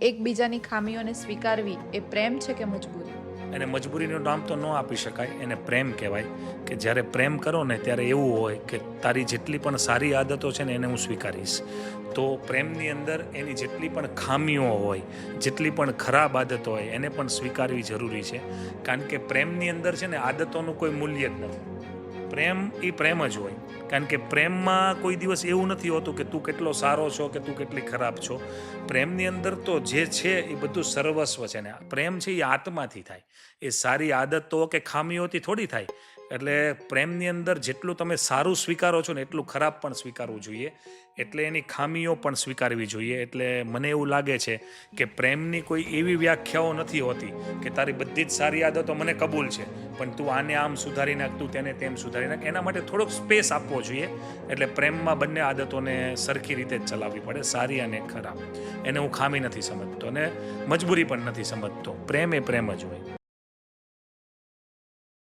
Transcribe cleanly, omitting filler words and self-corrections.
એકબીજાની ખામીઓને સ્વીકારવી એ પ્રેમ છે કે મજબૂરી? એને મજબૂરીનું નામ તો ન આપી શકાય, એને પ્રેમ કહેવાય. કે જ્યારે પ્રેમ કરો ને ત્યારે એવું હોય કે તારી જેટલી પણ સારી આદતો છે ને એને હું સ્વીકારીશ. તો પ્રેમની અંદર એની જેટલી પણ ખામીઓ હોય, જેટલી પણ ખરાબ આદતો હોય એને પણ સ્વીકારવી જરૂરી છે. કારણ કે પ્રેમની અંદર છે ને આદતોનું કોઈ મૂલ્ય જ નથી. પ્રેમ એ પ્રેમ જ હોય. કારણ કે પ્રેમમાં કોઈ દિવસ એવું નથી હોતું કે તું કેટલો સારો છો કે તું કેટલી ખરાબ છો. પ્રેમની અંદર તો જે છે એ બધું સર્વસ્વ છે ને પ્રેમ છે એ આત્માથી થાય. એ સારી આદતો કે ખામીઓથી થોડી થાય. એટલે પ્રેમની અંદર જેટલું તમે સારું સ્વીકારો છો ને એટલું ખરાબ પણ સ્વીકારવું જોઈએ. એટલે એની ખામીઓ પણ સ્વીકારવી જોઈએ. એટલે મને એવું લાગે છે કે પ્રેમની કોઈ એવી વ્યાખ્યાઓ નથી હોતી કે તારી બધી જ સારી આદતો મને કબૂલ છે, પણ તું આને આમ સુધારી નાખ, તું તેને તેમ સુધારી નાખ. એના માટે થોડોક સ્પેસ આપવો જોઈએ. એટલે પ્રેમમાં બંને આદતોને સરખી રીતે જ ચલાવવી પડે, સારી અને ખરાબ. એને હું ખામી નથી સમજતો અને મજબૂરી પણ નથી સમજતો. પ્રેમ એ પ્રેમ જ હોય.